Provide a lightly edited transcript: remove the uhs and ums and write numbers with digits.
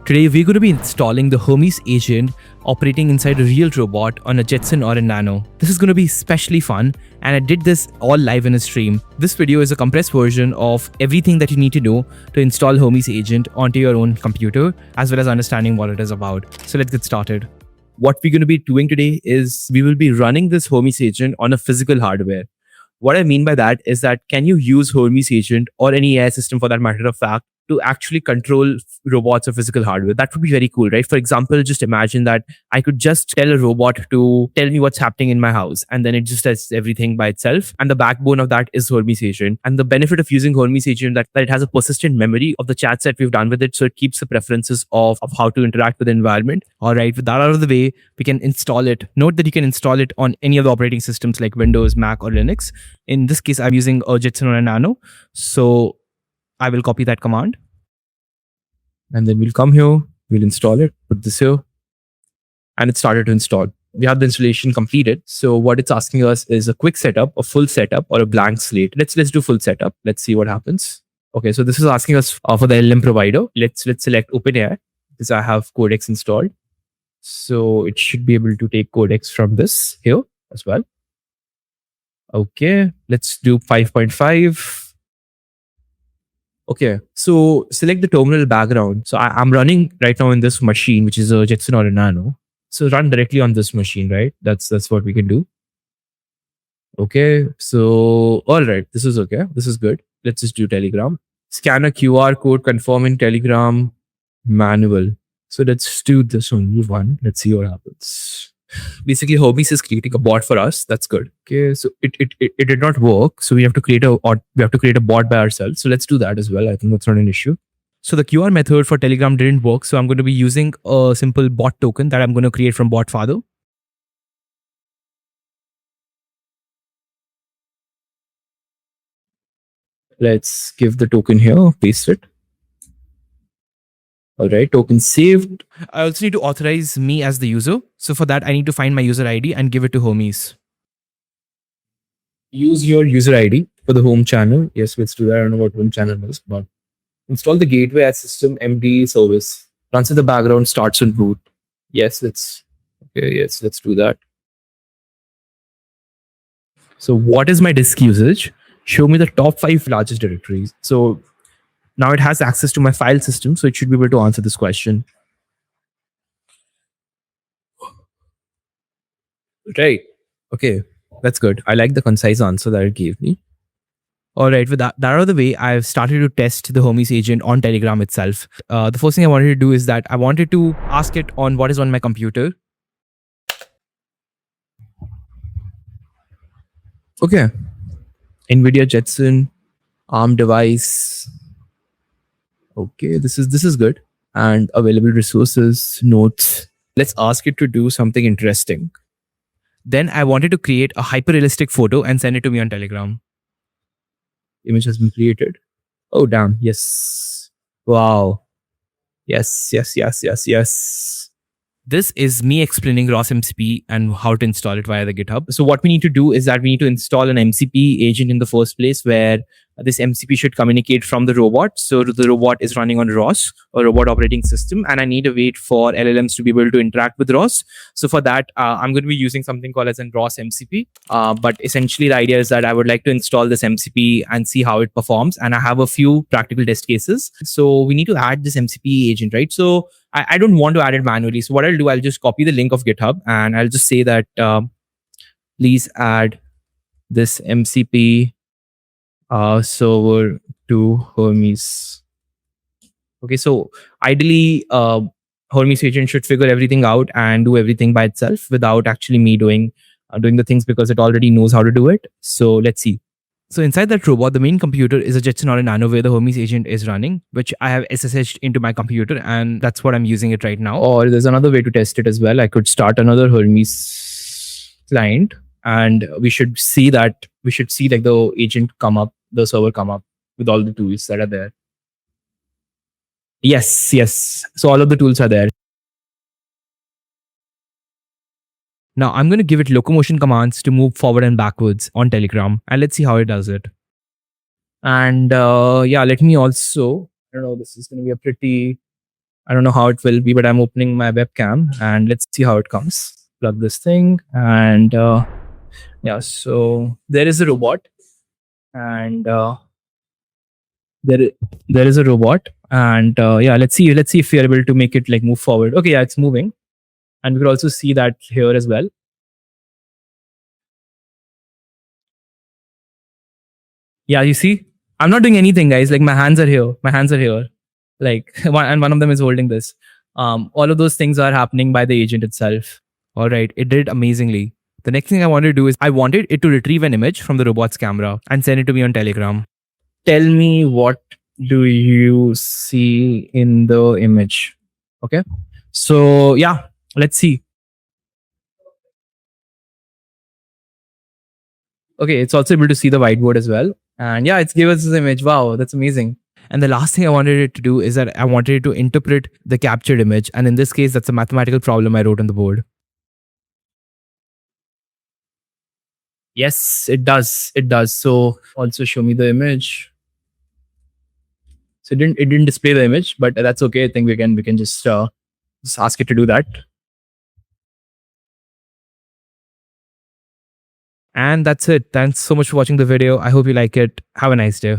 Today we're going to be installing the Hermes agent operating inside a real robot on a Jetson Orin Nano. This is going to be especially fun, and I did this all live in a stream. This video is a compressed version of everything that you need to know to install Hermes agent onto your own computer, as well as understanding what it is about. So let's get started. What we're going to be doing today is we will be running this Hermes agent on a physical hardware. What I mean by that is that can you use Hermes agent or any AI system for that matter of fact to actually control robots or physical hardware? That would be very cool, right? For example, just imagine that I could just tell a robot to tell me what's happening in my house, and then it just does everything by itself. And the backbone of that is Hermes agent. And the benefit of using Hermes agent that it has a persistent memory of the chats that we've done with it. So it keeps the preferences of how to interact with the environment. All right, with that out of the way, we can install it. Note that you can install it on any of the operating systems like Windows, Mac, or Linux. In this case, I'm using a Jetson Orin Nano. So I will copy that command. And then we'll come here, we'll install it, put this here, and it started to install. We have the installation completed. So what it's asking us is a quick setup, a full setup, or a blank slate. Let's do full setup. Let's see what happens. Okay, so this is asking us for the LLM provider. Let's select OpenAI because I have Codex installed. So it should be able to take Codex from this here as well. Okay, let's do 5.5. Okay, so select the terminal background. So I'm running right now in this machine, which is a Jetson Orin Nano. So run directly on this machine, right? That's what we can do. Okay, so all right, this is okay. This is good. Let's just do Telegram. Scan a QR code, confirm in Telegram, manual. So let's do this only one. Let's see what happens. Basically, Hermes is creating a bot for us. That's good. Okay, so it did not work. So we have to create a bot by ourselves. So let's do that as well. I think that's not an issue. So the QR method for Telegram didn't work. So I'm going to be using a simple bot token that I'm going to create from bot father. Let's give the token here, paste it. All right, token saved. I also need to authorize me as the user. So for that, I need to find my user ID and give it to Hermes. Use your user ID for the home channel. Yes, let's do that. I don't know what home channel is, but install the gateway as system MD service. Runs in the background, starts on boot. Yes, let's do that. So what is my disk usage? Show me the top 5 largest directories. So now it has access to my file system, so it should be able to answer this question. Right. Okay, that's good. I like the concise answer that it gave me. All right, with that out of the way, I've started to test the Hermes agent on Telegram itself. The first thing I wanted to do is that I wanted to ask it on what is on my computer. Okay. NVIDIA Jetson, ARM device. Okay, this is good. And available resources, notes. Let's ask it to do something interesting. Then I wanted to create a hyper-realistic photo and send it to me on Telegram. Image has been created. Oh, damn. Yes. Wow. Yes. This is me explaining ROS-MCP and how to install it via the GitHub. So what we need to do is that we need to install an MCP agent in the first place, where this MCP should communicate from the robot. So the robot is running on ROS, or robot operating system, and I need to wait for LLMs to be able to interact with ROS. So for that, I'm going to be using something called as an ROS-MCP. But essentially the idea is that I would like to install this MCP and see how it performs. And I have a few practical test cases. So we need to add this MCP agent, right? So I don't want to add it manually. So what I'll do, I'll just copy the link of GitHub and I'll just say that please add this MCP server to Hermes. Okay, so ideally, Hermes agent should figure everything out and do everything by itself without actually me doing the things, because it already knows how to do it. So let's see. So inside that robot, the main computer is a Jetson Orin Nano where the Hermes agent is running, which I have SSH'd into my computer, and that's what I'm using it right now. Or there's another way to test it as well. I could start another Hermes client, and we should see like the agent come up, the server come up with all the tools that are there. Yes. So all of the tools are there. Now I'm going to give it locomotion commands to move forward and backwards on Telegram, and let's see how it does it. And yeah, let me also, I don't know, this is going to be a pretty I don't know how it will be, but I'm opening my webcam and let's see how it comes. Plug this thing and yeah, so there is a robot and there there is a robot and yeah, let's see if we are able to make it like move forward. Okay, yeah, it's moving and we could also see that here as well. Yeah, you see, I'm not doing anything, guys. Like my hands are here. My hands are here. Like one of them is holding this. All of those things are happening by the agent itself. All right, it did amazingly. The next thing I wanted to do is I wanted it to retrieve an image from the robot's camera and send it to me on Telegram. Tell me what do you see in the image? Okay. So yeah, let's see. Okay, it's also able to see the whiteboard as well. And yeah, it's give us this image. Wow, that's amazing. And the last thing I wanted it to do is that I wanted it to interpret the captured image. And in this case, that's a mathematical problem I wrote on the board. Yes, it does. It does. So also show me the image. So it didn't display the image, but that's okay. I think we can just ask it to do that. And that's it. Thanks so much for watching the video. I hope you like it. Have a nice day.